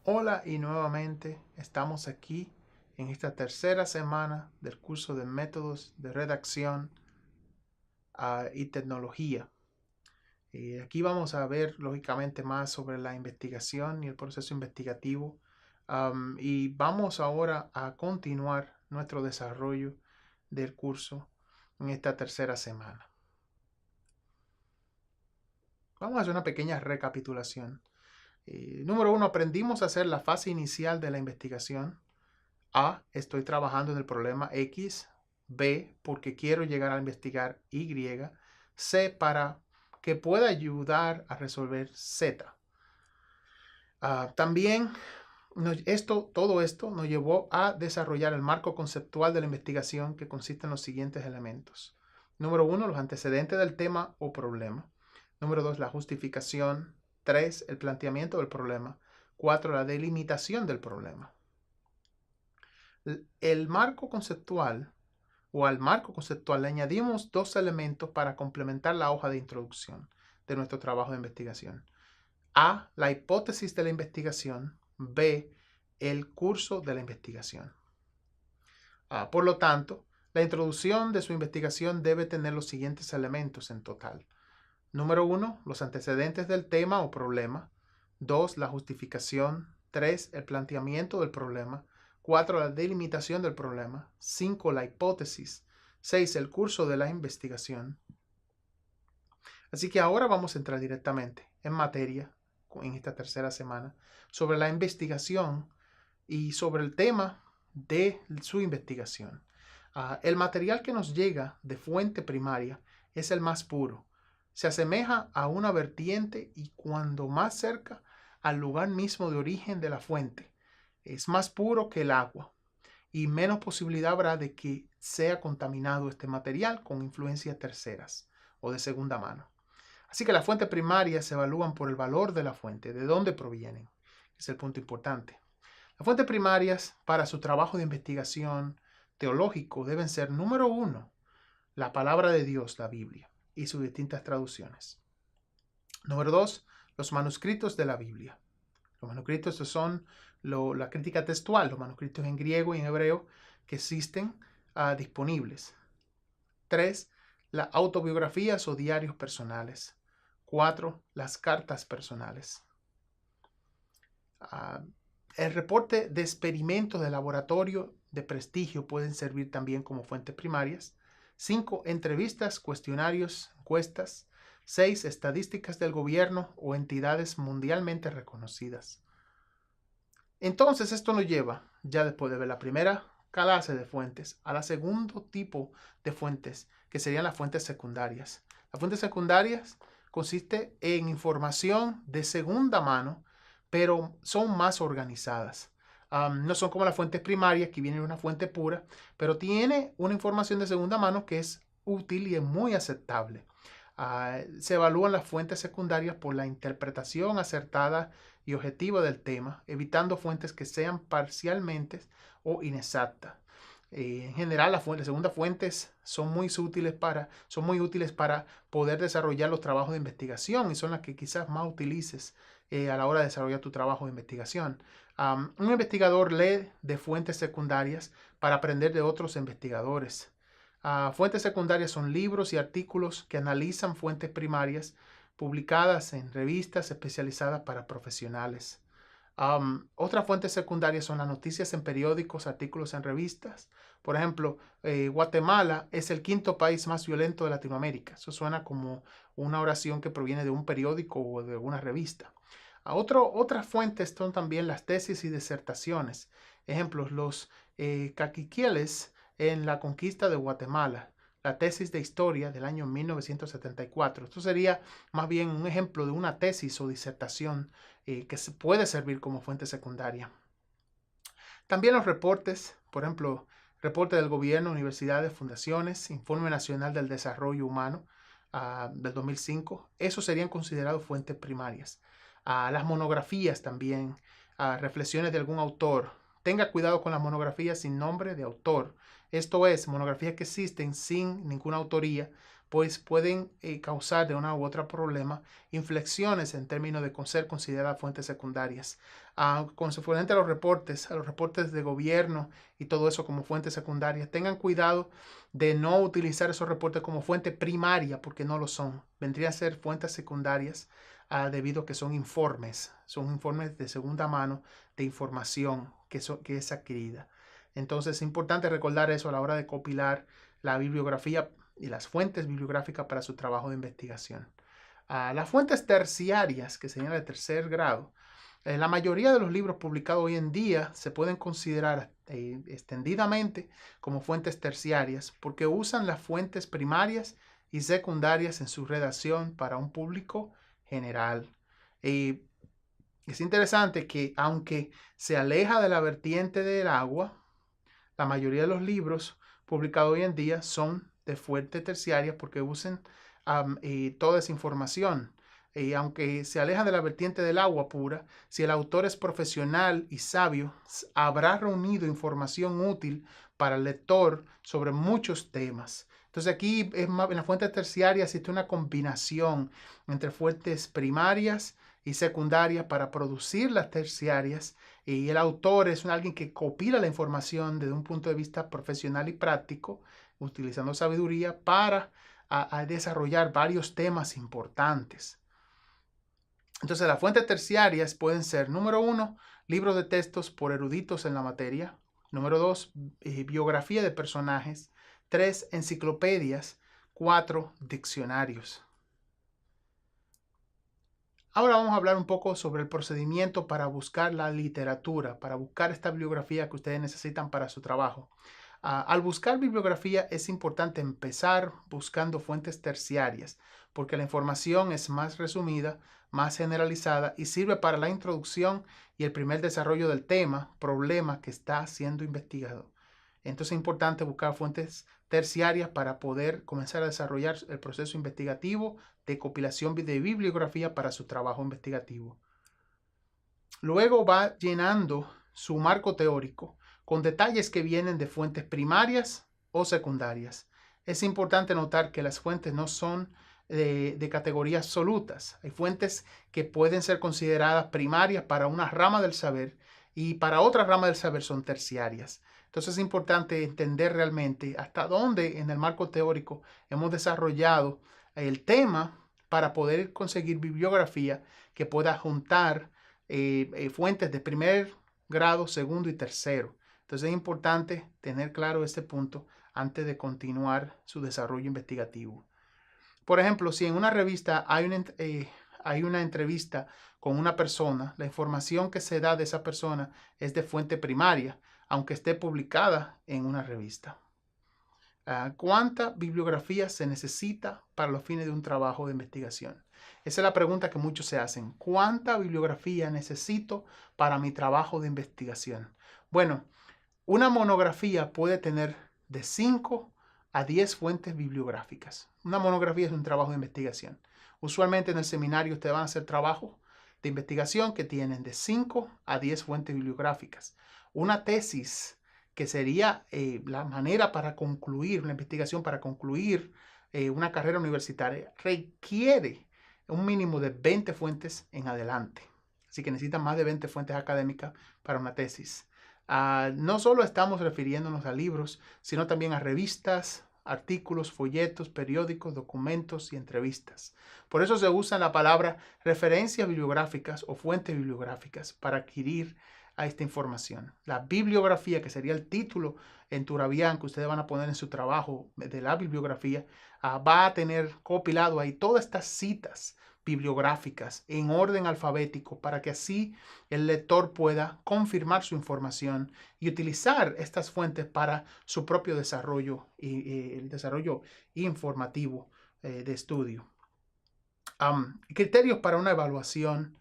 Hola y nuevamente estamos aquí en esta tercera semana del curso de métodos de redacción y tecnología. Aquí vamos a ver lógicamente más sobre la investigación y el proceso investigativo, y vamos ahora a continuar nuestro desarrollo del curso en esta tercera semana. Vamos a hacer una pequeña recapitulación. Número uno, aprendimos a hacer la fase inicial de la investigación. A, estoy trabajando en el problema X. B, porque quiero llegar a investigar Y. C, para que pueda ayudar a resolver Z. También todo esto nos llevó a desarrollar el marco conceptual de la investigación, que consiste en los siguientes elementos. Número uno, los antecedentes del tema o problema. Número dos, la justificación. 3, el planteamiento del problema. 4, la delimitación del problema. El marco conceptual o al marco conceptual le añadimos dos elementos para complementar la hoja de introducción de nuestro trabajo de investigación. A, la hipótesis de la investigación. B, el curso de la investigación. Por lo tanto, la introducción de su investigación debe tener los siguientes elementos en total. Número 1, los antecedentes del tema o problema. 2, la justificación. 3, el planteamiento del problema. 4, la delimitación del problema. 5, la hipótesis. 6, el curso de la investigación. Así que ahora vamos a entrar directamente en materia en esta tercera semana sobre la investigación y sobre el tema de su investigación. El material que nos llega de fuente primaria es el más puro. Se asemeja a una vertiente y cuando más cerca al lugar mismo de origen de la fuente. Es más puro que el agua y menos posibilidad habrá de que sea contaminado este material con influencias terceras o de segunda mano. Así que las fuentes primarias se evalúan por el valor de la fuente, de dónde provienen. Es el punto importante. Las fuentes primarias para su trabajo de investigación teológico deben ser, número uno, la palabra de Dios, la Biblia, y sus distintas traducciones. Número dos, los manuscritos de la Biblia. Los manuscritos son la crítica textual, los manuscritos en griego y en hebreo que existen disponibles. 3, las autobiografías o diarios personales. 4, las cartas personales. El reporte de experimentos de laboratorio de prestigio pueden servir también como fuentes primarias. 5, entrevistas, cuestionarios, encuestas. 6, estadísticas del gobierno o entidades mundialmente reconocidas. Entonces esto nos lleva, ya después de ver la primera clase de fuentes, a la segundo tipo de fuentes, que serían las fuentes secundarias. Las fuentes secundarias consiste en información de segunda mano, pero son más organizadas. No son como las fuentes primarias, que vienen de una fuente pura, pero tiene una información de segunda mano que es útil y es muy aceptable. Se evalúan las fuentes secundarias por la interpretación acertada y objetiva del tema, evitando fuentes que sean parcialmente o inexactas. En general, las segundas fuentes son muy útiles para poder desarrollar los trabajos de investigación y son las que quizás más utilices a la hora de desarrollar tu trabajo de investigación. Un investigador lee de fuentes secundarias para aprender de otros investigadores. Fuentes secundarias son libros y artículos que analizan fuentes primarias publicadas en revistas especializadas para profesionales. Otras fuentes secundarias son las noticias en periódicos, artículos en revistas. Por ejemplo, Guatemala es el quinto país más violento de Latinoamérica. Eso suena como una oración que proviene de un periódico o de una revista. Otras fuentes son también las tesis y disertaciones. Ejemplos, los caquiquieles en la conquista de Guatemala, la tesis de historia del año 1974. Esto sería más bien un ejemplo de una tesis o disertación que se puede servir como fuente secundaria. También los reportes, por ejemplo, reporte del gobierno, universidades, fundaciones, Informe Nacional del Desarrollo Humano del 2005, esos serían considerados fuentes primarias. Las monografías también, reflexiones de algún autor. Tenga cuidado con las monografías sin nombre de autor. Esto es, monografías que existen sin ninguna autoría, pues pueden causar de una u otra problema inflexiones en términos de ser consideradas fuentes secundarias. Consecuentemente a los reportes de gobierno y todo eso como fuentes secundarias, tengan cuidado de no utilizar esos reportes como fuente primaria porque no lo son. Vendrían a ser fuentes secundarias debido a que son informes de segunda mano de información que es adquirida. Entonces es importante recordar eso a la hora de compilar la bibliografía y las fuentes bibliográficas para su trabajo de investigación. Las fuentes terciarias, que serían de tercer grado, la mayoría de los libros publicados hoy en día se pueden considerar extendidamente como fuentes terciarias porque usan las fuentes primarias y secundarias en su redacción para un público general. Es interesante que aunque se aleja de la vertiente del agua, la mayoría de los libros publicados hoy en día son de fuente terciaria porque usan toda esa información. Aunque se aleja de la vertiente del agua pura, si el autor es profesional y sabio, habrá reunido información útil para el lector sobre muchos temas. Entonces aquí en la fuente terciaria existe una combinación entre fuentes primarias y secundarias para producir las terciarias, y el autor es alguien que compila la información desde un punto de vista profesional y práctico, utilizando sabiduría para desarrollar varios temas importantes. Entonces, las fuentes terciarias pueden ser, número 1, libros de textos por eruditos en la materia. Número 2, biografía de personajes. 3, enciclopedias. 4, diccionarios. Ahora vamos a hablar un poco sobre el procedimiento para buscar la literatura, para buscar esta bibliografía que ustedes necesitan para su trabajo. Al buscar bibliografía es importante empezar buscando fuentes terciarias, porque la información es más resumida, más generalizada y sirve para la introducción y el primer desarrollo del problema que está siendo investigado. Entonces es importante buscar fuentes terciarias para poder comenzar a desarrollar el proceso investigativo de compilación de bibliografía para su trabajo investigativo. Luego va llenando su marco teórico con detalles que vienen de fuentes primarias o secundarias. Es importante notar que las fuentes no son de categorías absolutas. Hay fuentes que pueden ser consideradas primarias para una rama del saber y para otra rama del saber son terciarias. Entonces es importante entender realmente hasta dónde en el marco teórico hemos desarrollado el tema para poder conseguir bibliografía que pueda juntar fuentes de primer grado, segundo y tercero. Entonces es importante tener claro este punto antes de continuar su desarrollo investigativo. Por ejemplo, si en una revista hay una entrevista con una persona, la información que se da de esa persona es de fuente primaria, aunque esté publicada en una revista. ¿Cuánta bibliografía se necesita para los fines de un trabajo de investigación? Esa es la pregunta que muchos se hacen. ¿Cuánta bibliografía necesito para mi trabajo de investigación? Bueno, una monografía puede tener de 5 a 10 fuentes bibliográficas. Una monografía es un trabajo de investigación. Usualmente en el seminario ustedes van a hacer trabajos de investigación que tienen de 5 a 10 fuentes bibliográficas. Una tesis, que sería la manera para concluir una investigación, para concluir una carrera universitaria, requiere un mínimo de 20 fuentes en adelante. Así que necesitan más de 20 fuentes académicas para una tesis. No solo estamos refiriéndonos a libros, sino también a revistas, artículos, folletos, periódicos, documentos y entrevistas. Por eso se usa la palabra referencias bibliográficas o fuentes bibliográficas para adquirir a esta información. La bibliografía, que sería el título en Turabian que ustedes van a poner en su trabajo de la bibliografía, va a tener compilado ahí todas estas citas bibliográficas en orden alfabético para que así el lector pueda confirmar su información y utilizar estas fuentes para su propio desarrollo y el desarrollo informativo de estudio. Criterios para una evaluación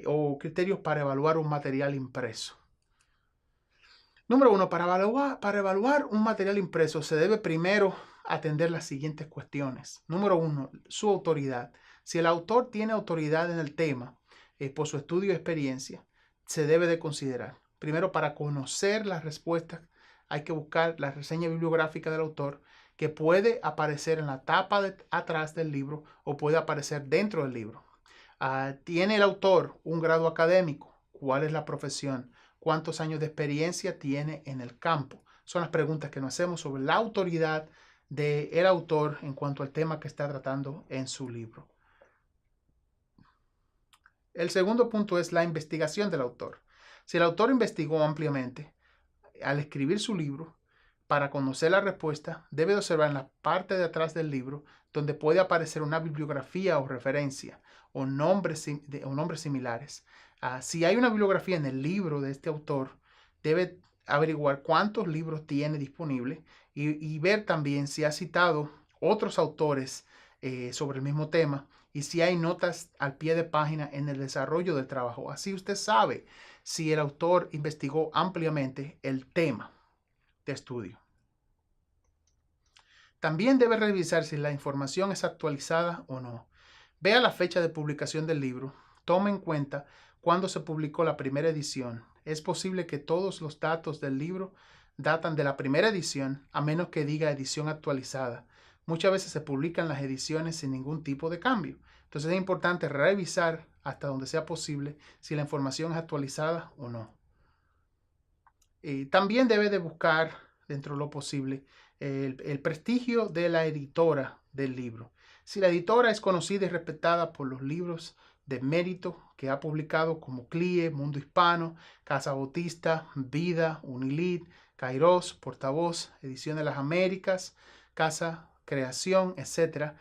o criterios para evaluar un material impreso. Número 1, para evaluar un material impreso se debe primero atender las siguientes cuestiones. Número 1, su autoridad. Si el autor tiene autoridad en el tema por su estudio y experiencia, se debe de considerar. Primero, para conocer las respuestas, hay que buscar la reseña bibliográfica del autor que puede aparecer en la tapa de atrás del libro o puede aparecer dentro del libro. ¿Tiene el autor un grado académico? ¿Cuál es la profesión? ¿Cuántos años de experiencia tiene en el campo? Son las preguntas que nos hacemos sobre la autoridad del autor en cuanto al tema que está tratando en su libro. El segundo punto es la investigación del autor. Si el autor investigó ampliamente al escribir su libro, para conocer la respuesta, debe observar en la parte de atrás del libro donde puede aparecer una bibliografía o referencia o nombres similares. Si hay una bibliografía en el libro de este autor, debe averiguar cuántos libros tiene disponible y ver también si ha citado otros autores sobre el mismo tema y si hay notas al pie de página en el desarrollo del trabajo. Así usted sabe si el autor investigó ampliamente el tema de estudio. También debe revisar si la información es actualizada o no. Vea la fecha de publicación del libro. Tome en cuenta cuándo se publicó la primera edición. Es posible que todos los datos del libro datan de la primera edición, a menos que diga edición actualizada. Muchas veces se publican las ediciones sin ningún tipo de cambio. Entonces es importante revisar hasta donde sea posible si la información es actualizada o no. También debe de buscar, dentro de lo posible, el prestigio de la editora del libro. Si la editora es conocida y respetada por los libros de mérito que ha publicado como CLIE, Mundo Hispano, Casa Bautista, Vida, Unilid, Kairos, Portavoz, Edición de las Américas, Casa Creación, etc.,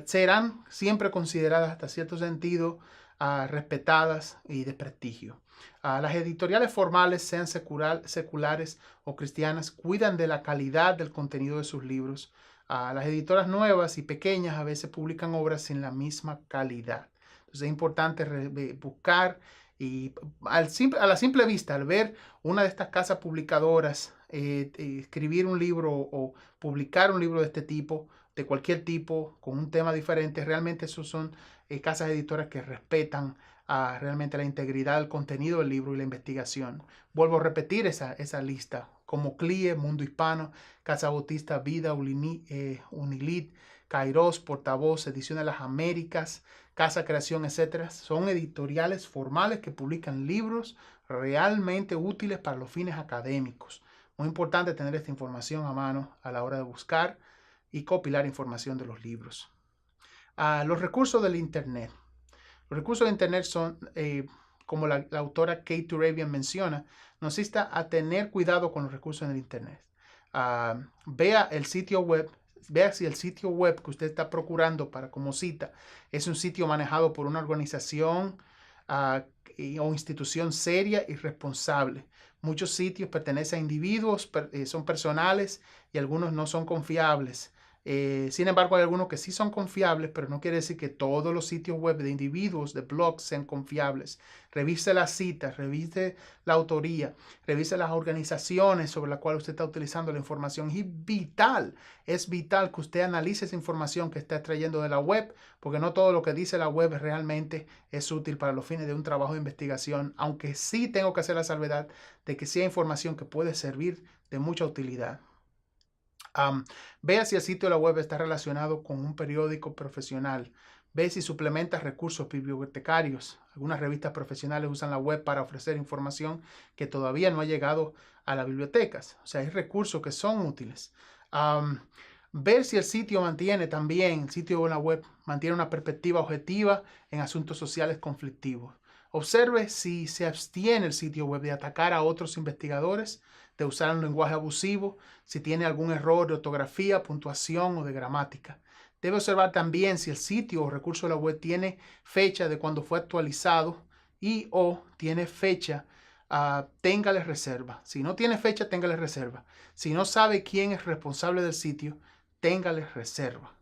serán siempre consideradas hasta cierto sentido respetadas y de prestigio. Las editoriales formales, sean seculares o cristianas, cuidan de la calidad del contenido de sus libros. Las editoras nuevas y pequeñas a veces publican obras sin la misma calidad. Entonces es importante buscar y a la simple vista, al ver una de estas casas publicadoras escribir un libro o publicar un libro de este tipo, de cualquier tipo, con un tema diferente, realmente esos son casas editoras que respetan realmente la integridad del contenido del libro y la investigación. Vuelvo a repetir esa lista, como CLIE, Mundo Hispano, Casa Bautista, Vida, Unilid, Kairos, Portavoz, Edición de las Américas, Casa Creación, etc. Son editoriales formales que publican libros realmente útiles para los fines académicos. Muy importante tener esta información a mano a la hora de buscar y compilar información de los libros. Los recursos del Internet. Los recursos de Internet son, como la autora Kate Turabian menciona, nos insta a tener cuidado con los recursos del Internet. Vea el sitio web, vea si el sitio web que usted está procurando para como cita es un sitio manejado por una organización o institución seria y responsable. Muchos sitios pertenecen a individuos, son personales y algunos no son confiables. Sin embargo, hay algunos que sí son confiables, pero no quiere decir que todos los sitios web de individuos, de blogs, sean confiables. Revise las citas, revise la autoría, revise las organizaciones sobre las cuales usted está utilizando la información. Y es vital que usted analice esa información que está extrayendo de la web, porque no todo lo que dice la web realmente es útil para los fines de un trabajo de investigación, aunque sí tengo que hacer la salvedad de que sí hay información que puede servir de mucha utilidad. Vea si el sitio de la web está relacionado con un periódico profesional. Ve si suplementa recursos bibliotecarios. Algunas revistas profesionales usan la web para ofrecer información que todavía no ha llegado a las bibliotecas. O sea, hay recursos que son útiles. Ver si el sitio mantiene también, el sitio de la web mantiene una perspectiva objetiva en asuntos sociales conflictivos. Observe si se abstiene el sitio web de atacar a otros investigadores, de usar un lenguaje abusivo, si tiene algún error de ortografía, puntuación o de gramática. Debe observar también si el sitio o recurso de la web tiene fecha de cuando fue actualizado y o tiene fecha, téngale reserva. Si no tiene fecha, téngale reserva. Si no sabe quién es responsable del sitio, téngale reserva.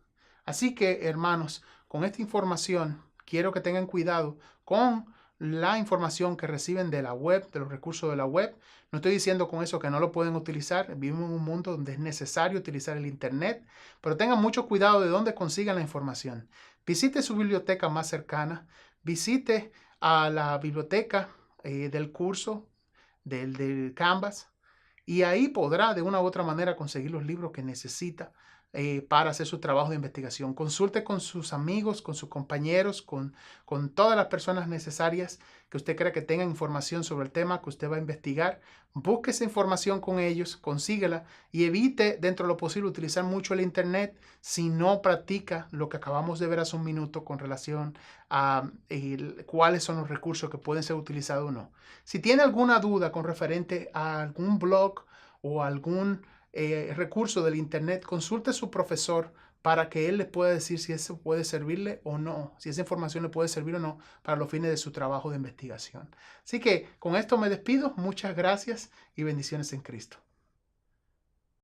Así que, hermanos, con esta información, quiero que tengan cuidado con la información que reciben de la web, de los recursos de la web. No estoy diciendo con eso que no lo pueden utilizar. Vivimos en un mundo donde es necesario utilizar el Internet, pero tengan mucho cuidado de dónde consigan la información. Visite su biblioteca más cercana, visite a la biblioteca del curso del Canvas y ahí podrá de una u otra manera conseguir los libros que necesita para hacer su trabajo de investigación. Consulte con sus amigos, con sus compañeros, con todas las personas necesarias que usted crea que tengan información sobre el tema que usted va a investigar. Busque esa información con ellos, consíguela y evite dentro de lo posible utilizar mucho el Internet si no practica lo que acabamos de ver hace un minuto con relación a cuáles son los recursos que pueden ser utilizados o no. Si tiene alguna duda con referente a algún blog o algún recurso del Internet, consulte a su profesor para que él le pueda decir si eso puede servirle o no, si esa información le puede servir o no para los fines de su trabajo de investigación. Así que con esto me despido. Muchas gracias y bendiciones en Cristo.